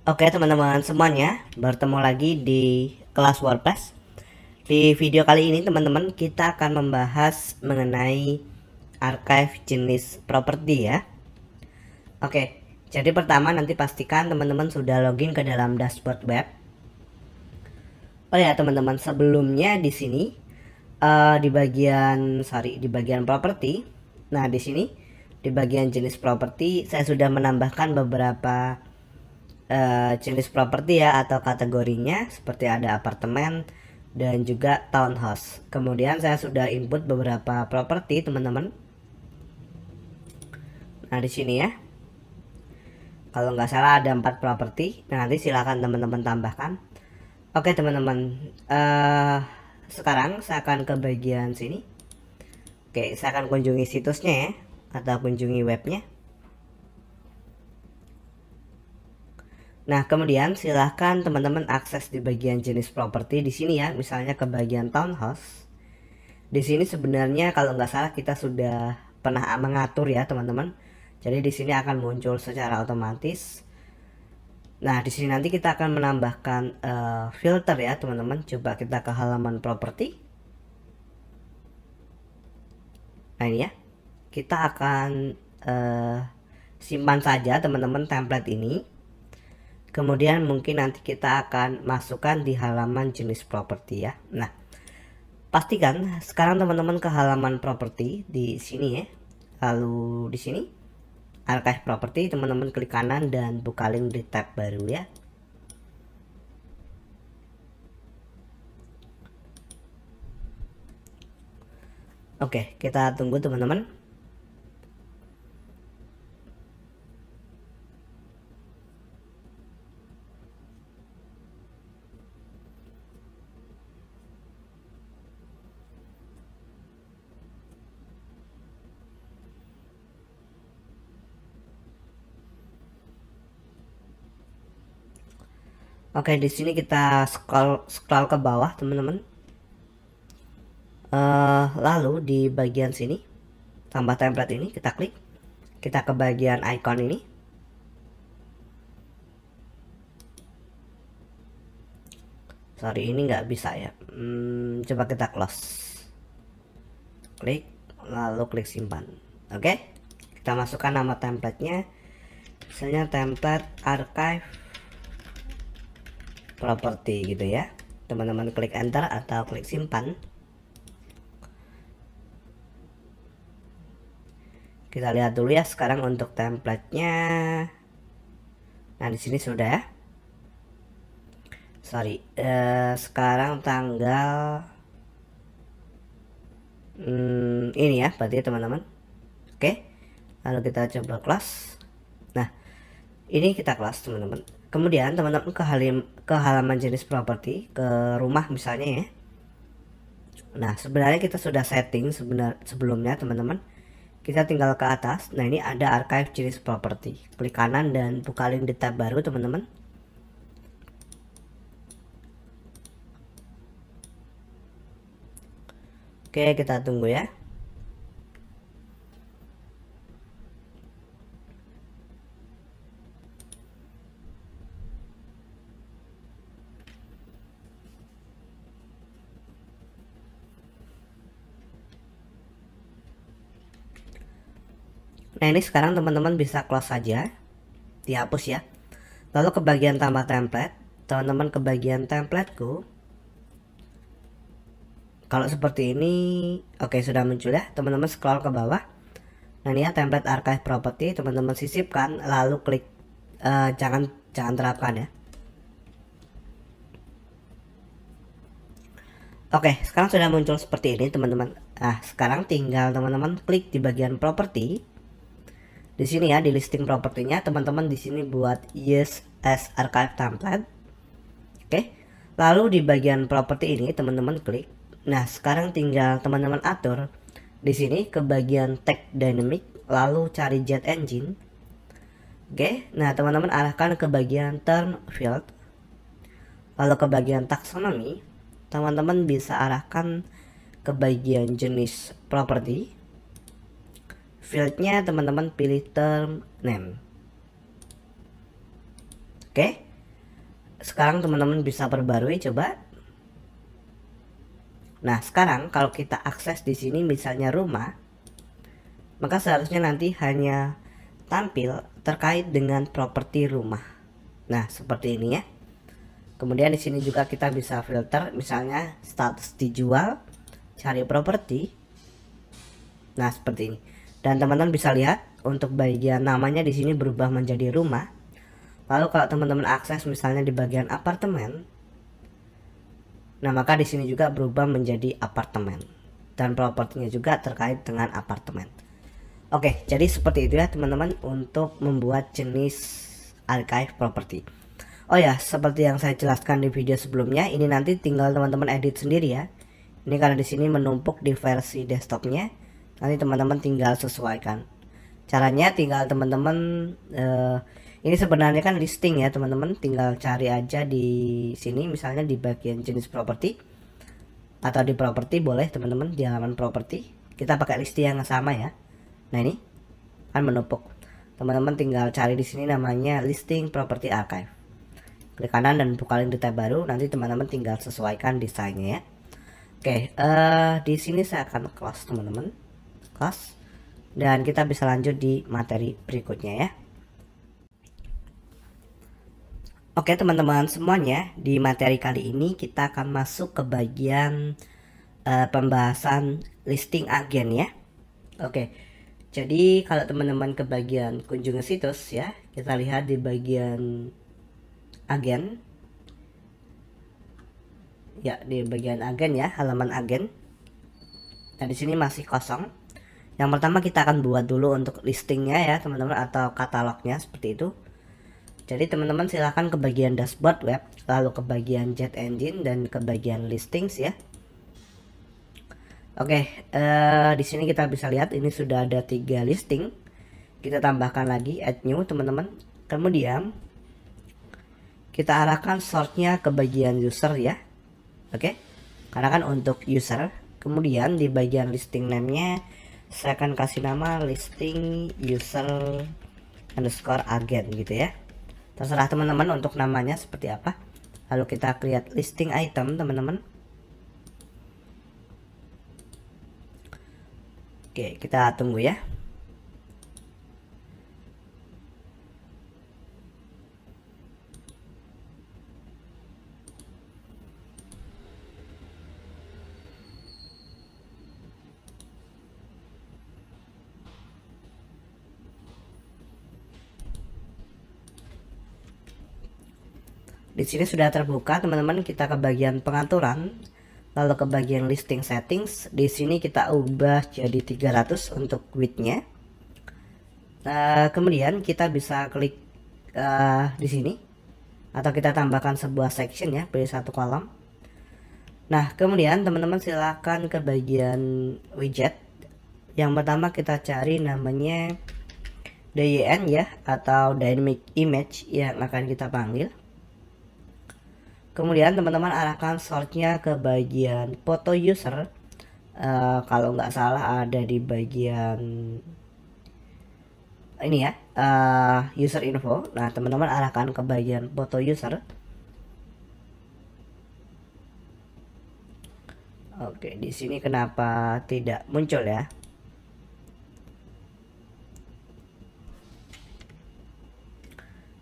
Oke teman-teman semuanya, bertemu lagi di kelas WordPress. Di video kali ini teman-teman kita akan membahas mengenai archive jenis properti ya. Oke, jadi pertama nanti pastikan teman-teman sudah login ke dalam dashboard web. Oh ya teman-teman, sebelumnya di sini di bagian properti. Nah di sini di bagian jenis properti saya sudah menambahkan beberapa jenis properti ya atau kategorinya, seperti ada apartemen dan juga townhouse. Kemudian saya sudah input beberapa properti teman-teman. Nah di sini ya, kalau nggak salah ada 4 properti. Nah nanti silakan teman-teman tambahkan. Oke teman-teman, sekarang saya akan ke bagian sini. Oke, saya akan kunjungi situsnya ya, atau kunjungi webnya. Nah, kemudian silahkan teman-teman akses di bagian jenis properti di sini ya, misalnya ke bagian townhouse. Di sini sebenarnya kalau nggak salah kita sudah pernah mengatur ya teman-teman. Jadi di sini akan muncul secara otomatis. Nah, di sini nanti kita akan menambahkan filter ya teman-teman. Coba kita ke halaman properti. Nah ini ya, kita akan simpan saja teman-teman template ini. Kemudian mungkin nanti kita akan masukkan di halaman jenis properti ya. Nah, pastikan sekarang teman-teman ke halaman properti di sini ya. Lalu di sini archive properti, teman-teman klik kanan dan buka link di tab baru ya. Oke, kita tunggu teman-teman. Oke, di sini kita scroll ke bawah teman-teman. Lalu di bagian sini tambah template ini kita klik, kita ke bagian icon ini. Sorry, ini nggak bisa ya. Coba kita close, klik, lalu klik simpan. Oke, kita masukkan nama templatenya, misalnya template archive property gitu ya. Teman-teman klik enter atau klik simpan. Kita lihat dulu ya sekarang untuk templatenya. Nah di sini sudah. Sorry, sekarang tanggal ini ya, berarti teman-teman. Oke, lalu kita coba close. Nah, ini kita close teman-teman. Kemudian teman-teman ke halaman jenis properti, ke rumah misalnya ya. Nah, sebenarnya kita sudah setting sebelumnya teman-teman. Kita tinggal ke atas. Nah, ini ada archive jenis properti. Klik kanan dan buka link di tab baru teman-teman. Oke, kita tunggu ya. Nah, ini sekarang teman-teman bisa close saja, dihapus ya. Lalu ke bagian tambah template, teman-teman ke bagian templateku. Kalau seperti ini, oke sudah muncul ya. Teman-teman scroll ke bawah. Nah ini ya template archive property, teman-teman sisipkan, lalu klik jangan terapkan ya. Oke, sekarang sudah muncul seperti ini teman-teman. Nah sekarang tinggal teman-teman klik di bagian property. Di sini ya, di listing propertinya teman-teman di sini buat use as archive template. Oke, lalu di bagian properti ini teman-teman klik. Nah sekarang tinggal teman-teman atur di sini ke bagian tag dynamic, lalu cari jet engine. Oke, nah teman-teman arahkan ke bagian term field, lalu ke bagian taxonomy. Teman-teman bisa arahkan ke bagian jenis property. Fieldnya teman-teman pilih term name. Oke, sekarang teman-teman bisa perbarui coba. Nah, sekarang kalau kita akses di sini misalnya rumah, maka seharusnya nanti hanya tampil terkait dengan properti rumah. Nah, seperti ini ya. Kemudian di sini juga kita bisa filter misalnya status dijual, cari properti. Nah, seperti ini. Dan teman-teman bisa lihat untuk bagian namanya di sini berubah menjadi rumah. Lalu kalau teman-teman akses misalnya di bagian apartemen, nah maka di sini juga berubah menjadi apartemen dan propertinya juga terkait dengan apartemen. Oke, jadi seperti itu ya teman-teman untuk membuat jenis archive property. Oh ya, seperti yang saya jelaskan di video sebelumnya, ini nanti tinggal teman-teman edit sendiri ya. Ini karena di sini menumpuk di versi desktopnya, nanti teman-teman tinggal sesuaikan. Caranya tinggal teman-teman ini sebenarnya kan listing ya teman-teman, tinggal cari aja di sini misalnya di bagian jenis properti atau di properti boleh teman-teman, di halaman properti kita pakai listing yang sama ya. Nah ini kan menumpuk, teman-teman tinggal cari di sini namanya listing property archive, klik kanan dan buka link di tab baru, nanti teman-teman tinggal sesuaikan desainnya ya. Oke, di sini saya akan close teman-teman, close, dan kita bisa lanjut di materi berikutnya ya. Oke teman-teman semuanya, di materi kali ini kita akan masuk ke bagian pembahasan listing agen ya. Oke, jadi kalau teman-teman ke bagian kunjungi situs ya, kita lihat di bagian agen ya, di bagian agen ya, halaman agen. Nah di sini masih kosong. Yang pertama kita akan buat dulu untuk listingnya ya teman-teman, atau katalognya seperti itu. Jadi teman-teman silahkan ke bagian dashboard web, lalu ke bagian jet engine dan ke bagian listings ya. Oke, di sini kita bisa lihat ini sudah ada 3 listing. Kita tambahkan lagi add new teman-teman. Kemudian kita arahkan sortnya ke bagian user ya. Oke, karena kan untuk user. Kemudian di bagian listing name-nya saya akan kasih nama listing user underscore agent gitu ya. Terserah teman-teman untuk namanya seperti apa. Lalu kita create listing item teman-teman. Oke, kita tunggu ya. Di sini sudah terbuka teman-teman, kita ke bagian pengaturan, lalu ke bagian listing settings. Di sini kita ubah jadi 300 untuk widthnya. Kemudian kita bisa klik di sini, atau kita tambahkan sebuah section ya, pilih satu kolom. Nah kemudian teman-teman silahkan ke bagian widget. Yang pertama kita cari namanya DYN ya, atau dynamic image yang akan kita panggil. Kemudian teman-teman arahkan sortnya ke bagian foto user. Kalau nggak salah ada di bagian ini ya, user info. Nah teman-teman arahkan ke bagian foto user. Oke, di sini kenapa tidak muncul ya?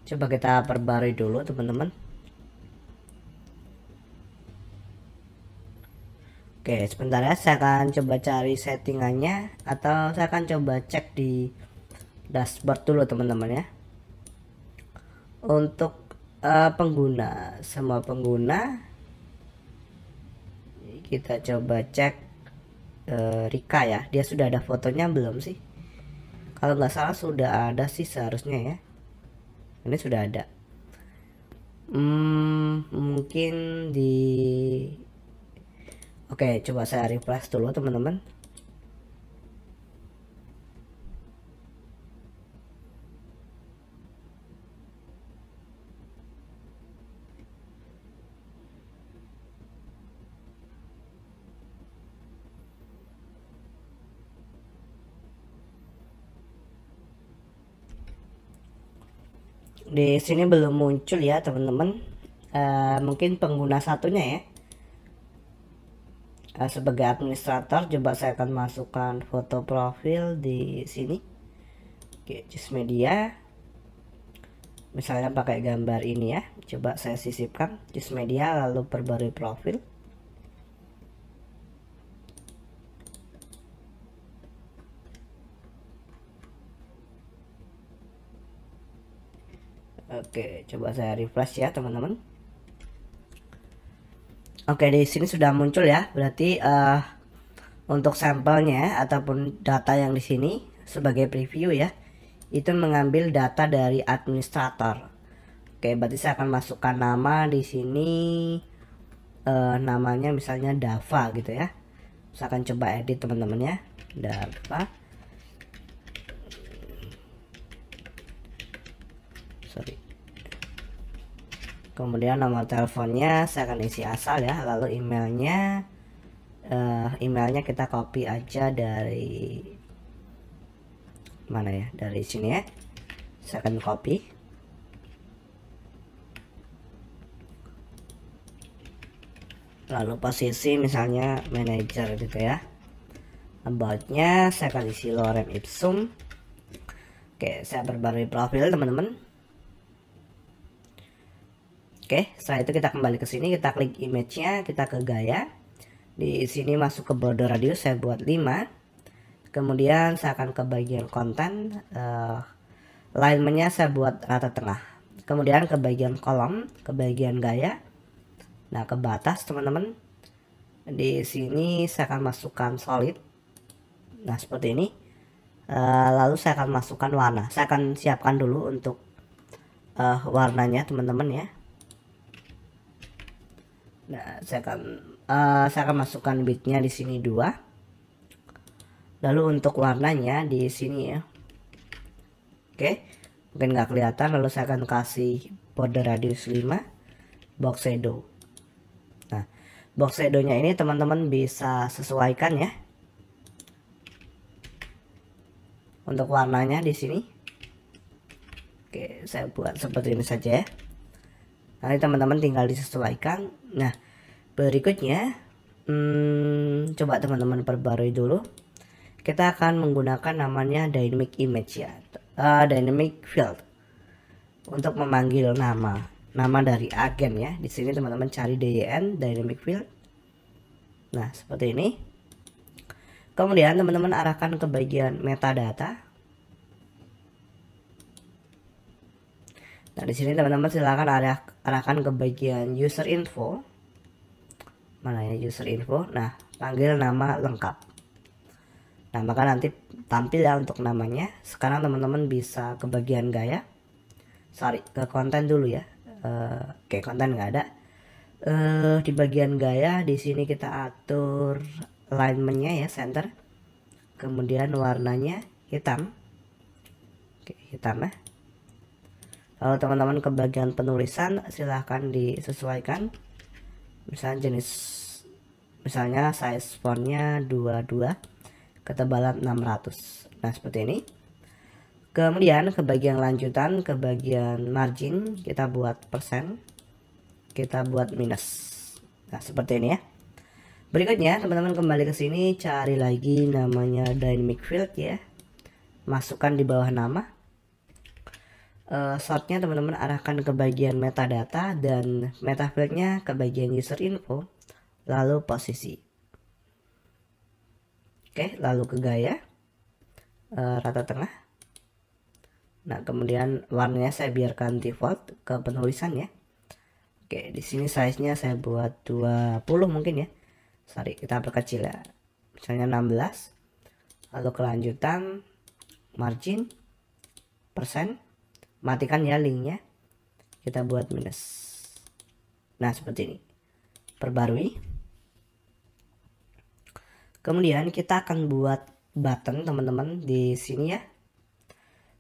Coba kita perbarui dulu teman-teman. Oke, sebentar ya, saya akan coba cari settingannya, atau saya akan coba cek di dashboard dulu teman-teman ya. Untuk pengguna, semua pengguna, kita coba cek Rika ya, dia sudah ada fotonya belum sih? Kalau nggak salah sudah ada sih seharusnya ya. Ini sudah ada. Mungkin di Oke, coba saya refresh dulu teman-teman. Di sini belum muncul ya teman-teman. mungkin pengguna satunya ya. Sebagai administrator, coba saya akan masukkan foto profil di sini. Oke, choose media. Misalnya pakai gambar ini ya. Coba saya sisipkan, choose media, lalu perbarui profil. Oke, coba saya refresh ya teman-teman. Oke, di sini sudah muncul ya. Berarti untuk sampelnya ataupun data yang di sini sebagai preview ya, itu mengambil data dari administrator. Oke, berarti saya akan masukkan nama di sini, namanya misalnya Dava gitu ya. Saya akan coba edit teman-teman ya, Dava. Sorry. Kemudian nomor teleponnya saya akan isi asal ya, lalu emailnya kita copy aja dari mana ya, dari sini ya. Saya akan copy, lalu posisi misalnya manager gitu ya. About-nya saya akan isi lorem ipsum. Oke, saya perbarui profil teman-teman. Oke, setelah itu kita kembali ke sini, kita klik image-nya, kita ke gaya. Di sini masuk ke border radius, saya buat 5. Kemudian saya akan ke bagian konten, alignment-nya saya buat rata tengah. Kemudian ke bagian kolom, ke bagian gaya. Nah, ke batas teman-teman. Di sini saya akan masukkan solid. Nah, seperti ini. Lalu saya akan masukkan warna. Saya akan siapkan dulu untuk warnanya teman-teman ya. Nah, saya akan masukkan bitnya di sini 2. Lalu untuk warnanya di sini ya. Oke, mungkin nggak kelihatan. Lalu saya akan kasih border radius 5, box shadow. Nah, box shadownya ini teman-teman bisa sesuaikan ya. Untuk warnanya di sini. Oke, saya buat seperti ini saja ya. Nanti teman-teman tinggal disesuaikan. Nah, berikutnya coba teman-teman perbarui dulu. Kita akan menggunakan namanya dynamic image ya, dynamic field untuk memanggil nama dari agen ya. Di sini teman-teman cari DYN, dynamic field. Nah, seperti ini. Kemudian teman-teman arahkan ke bagian metadata. Nah, di sini teman-teman silakan arahkan ke bagian user info. Mana ya user info? Nah, panggil nama lengkap. Nah, maka nanti tampil ya untuk namanya. Sekarang teman-teman bisa ke bagian gaya. Sorry, ke konten dulu ya. Oke, konten nggak ada. Di bagian gaya di sini kita atur alignment-nya ya, center. Kemudian warnanya hitam. Oke, hitam ya. Lalu teman-teman ke bagian penulisan silahkan disesuaikan. Misalnya size fontnya 22, ketebalan 600. Nah, seperti ini. Kemudian ke bagian lanjutan, ke bagian margin kita buat persen, kita buat minus. Nah, seperti ini ya. Berikutnya teman-teman kembali ke sini, cari lagi namanya dynamic field ya. Masukkan di bawah nama. Sortnya teman-teman arahkan ke bagian metadata dan meta fieldnya ke bagian user info, lalu posisi. Oke, lalu ke gaya, rata tengah. Nah, kemudian warnanya saya biarkan default ke penulisan ya. Oke, di sini size-nya saya buat 20 mungkin ya. Sorry, kita perkecil ya. Misalnya 16. Lalu kelanjutan margin persen. Matikan ya linknya, kita buat minus. Nah, seperti ini. Perbarui. Kemudian kita akan buat button teman-teman di sini ya.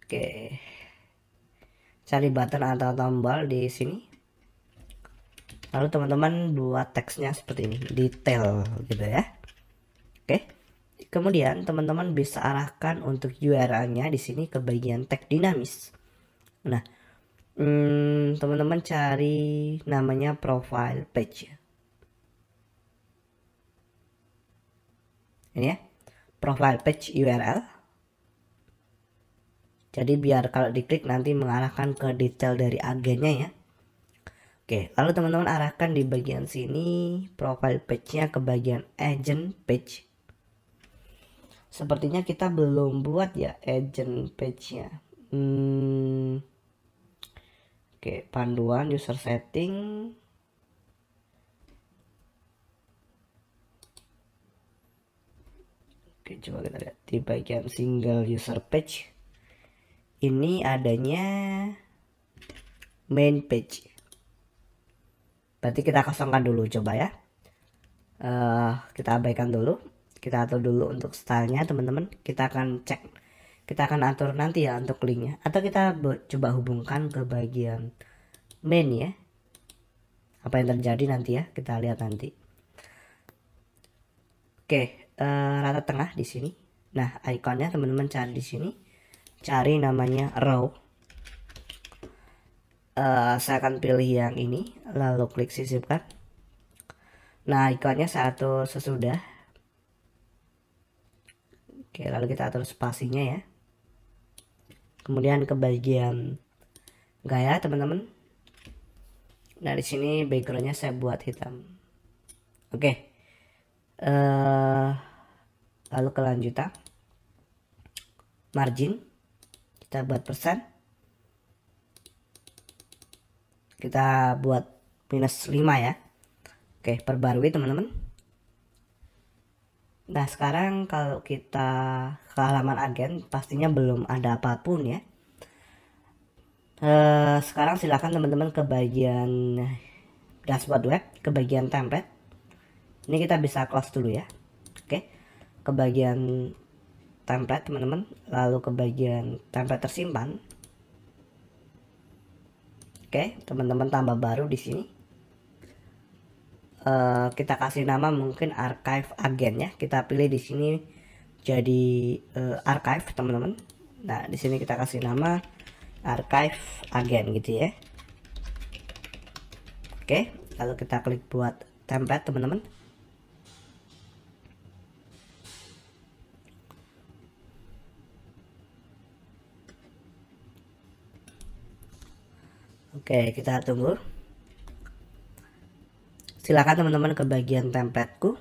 Oke, cari button atau tombol di sini. Lalu teman-teman buat teksnya seperti ini, detail gitu ya. Oke. Kemudian teman-teman bisa arahkan untuk URL-nya di sini ke bagian tag dinamis. Nah, Teman-teman cari namanya profile page ya. Ini ya, profile page URL. Jadi biar kalau diklik nanti mengarahkan ke detail dari agennya ya. Oke, lalu teman-teman arahkan di bagian sini profile page-nya ke bagian agent page. Sepertinya kita belum buat ya agent page-nya. Oke, panduan user setting. Oke, coba kita lihat di bagian single user page. Ini adanya main page. Berarti kita kosongkan dulu coba ya. Kita abaikan dulu. Kita atur dulu untuk stylenya teman-teman. Kita akan cek. Kita akan atur nanti ya untuk linknya. Atau kita coba hubungkan ke bagian main ya. Apa yang terjadi nanti ya, kita lihat nanti. Oke, rata tengah di sini. Nah, ikonnya teman-teman cari di sini. Cari namanya row. Saya akan pilih yang ini, lalu klik sisipkan. Nah, ikonnya saya atur sesudah. Oke, lalu kita atur spasinya ya. Kemudian ke bagian gaya teman-teman. Nah, di sini backgroundnya saya buat hitam. Oke. Lalu kelanjutan. Margin kita buat persen. Kita buat -5 ya. Oke, perbarui teman-teman. Nah, sekarang kalau kita ke halaman agen pastinya belum ada apapun ya. Sekarang silakan teman-teman ke bagian dashboard web, ke bagian template. Ini kita bisa close dulu ya. Oke, ke bagian template teman-teman, lalu ke bagian template tersimpan. Oke, teman-teman tambah baru di sini. Kita kasih nama mungkin archive agen ya. Kita pilih di sini jadi archive teman-teman. Nah, di sini kita kasih nama archive agen gitu ya. Oke, lalu kita klik buat template teman-teman. Oke, kita tunggu. Silakan teman-teman ke bagian templateku.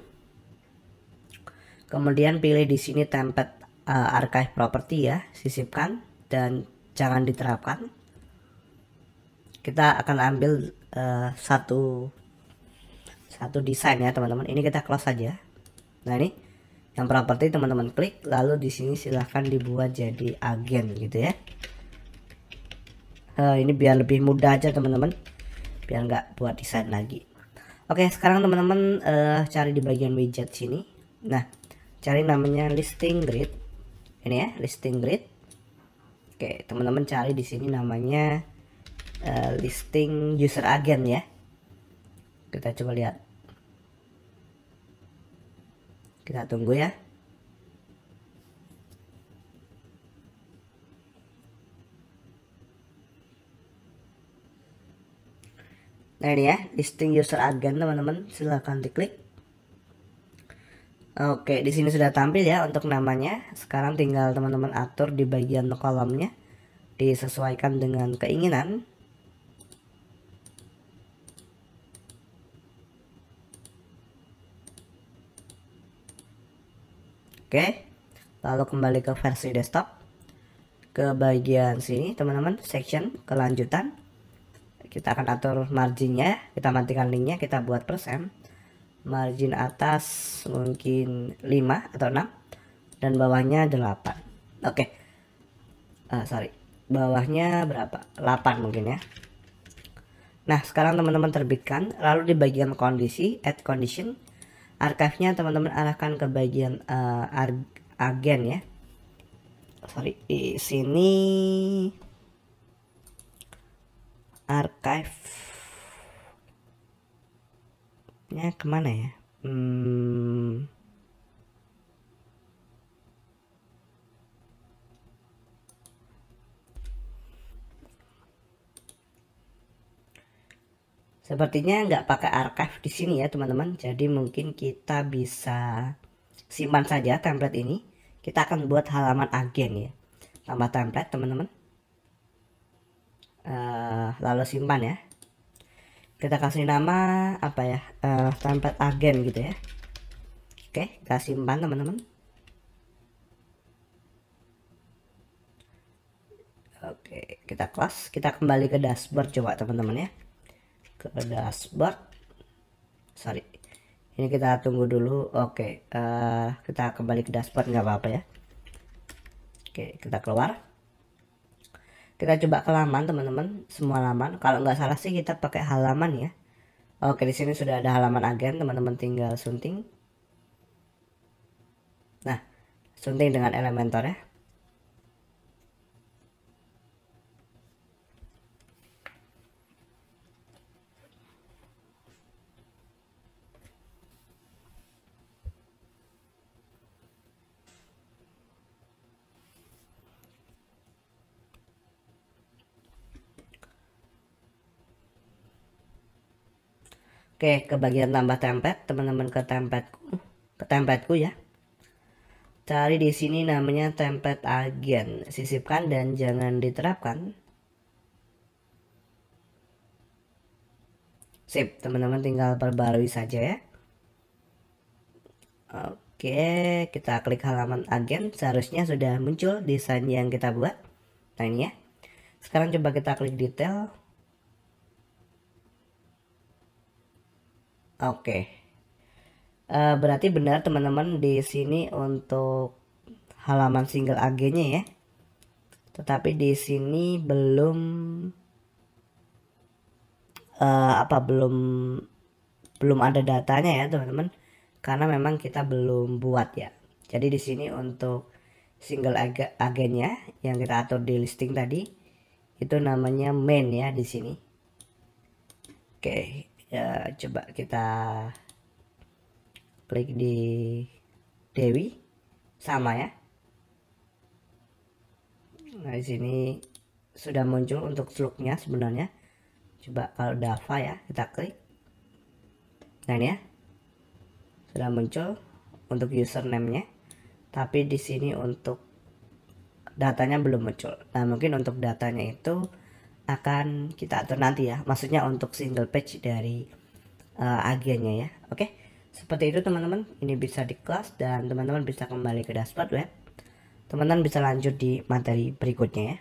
Kemudian pilih di sini template archive property ya, sisipkan dan jangan diterapkan. Kita akan ambil satu desain ya teman-teman. Ini kita close saja. Nah, ini yang property teman-teman klik, lalu di sini silahkan dibuat jadi agen gitu ya. Ini biar lebih mudah aja teman-teman, biar nggak buat desain lagi. Oke, sekarang teman-teman cari di bagian widget sini. Nah, cari namanya listing grid. Ini ya, listing grid. Oke, teman-teman cari di sini namanya listing user agent ya. Kita coba lihat. Kita tunggu ya. Nah, ini ya, listing user agent teman-teman, silahkan diklik. Oke, di sini sudah tampil ya untuk namanya. Sekarang tinggal teman-teman atur di bagian kolomnya, disesuaikan dengan keinginan. Oke, lalu kembali ke versi desktop, ke bagian sini teman-teman, section kelanjutan. Kita akan atur marginnya, kita matikan linknya, kita buat persen. Margin atas mungkin 5 atau 6 dan bawahnya 8. Oke. Sorry, bawahnya berapa? 8 mungkin ya. Nah, sekarang teman-teman terbitkan, lalu di bagian kondisi, add condition, archive-nya teman-teman arahkan ke bagian agen ya. Sorry, di sini archive-nya kemana ya? Sepertinya nggak pakai archive di sini ya teman-teman. Jadi mungkin kita bisa simpan saja template ini. Kita akan buat halaman agen ya. Tambah template teman-teman. Lalu simpan ya. Kita kasih nama apa ya? Template agen gitu ya. Oke, kita simpan teman-teman. Oke, kita close. Kita kembali ke dashboard coba teman-teman ya. Ke dashboard. Sorry, ini kita tunggu dulu. Oke, kita kembali ke dashboard, nggak apa-apa ya. Oke, kita keluar. Kita coba ke laman teman-teman, semua laman. Kalau nggak salah sih kita pakai halaman ya. Oke, di sini sudah ada halaman agen, teman-teman tinggal sunting. Nah, sunting dengan Elementor ya. Oke, ke bagian tambah template, teman-teman ke templateku ya. Cari di sini namanya template agen, sisipkan dan jangan diterapkan. Sip, teman-teman tinggal perbarui saja ya. Oke, kita klik halaman agen, seharusnya sudah muncul desain yang kita buat. Nah ini ya. Sekarang coba kita klik detail. Oke. Berarti benar teman-teman di sini untuk halaman single agennya ya. Tetapi di sini belum belum ada datanya ya teman-teman, karena memang kita belum buat ya. Jadi di sini untuk single agennya yang kita atur di listing tadi itu namanya main ya di sini. Oke, ya coba kita klik di Dewi, sama ya. Nah di sini sudah muncul untuk slugnya sebenarnya. Coba kalau Dava ya kita klik. Nah ini ya sudah muncul untuk username-nya, tapi di sini untuk datanya belum muncul. Nah mungkin untuk datanya itu akan kita atur nanti ya, maksudnya untuk single page dari agennya ya. Oke, seperti itu teman-teman. Ini bisa di close dan teman-teman bisa kembali ke dashboard web. Teman-teman bisa lanjut di materi berikutnya ya.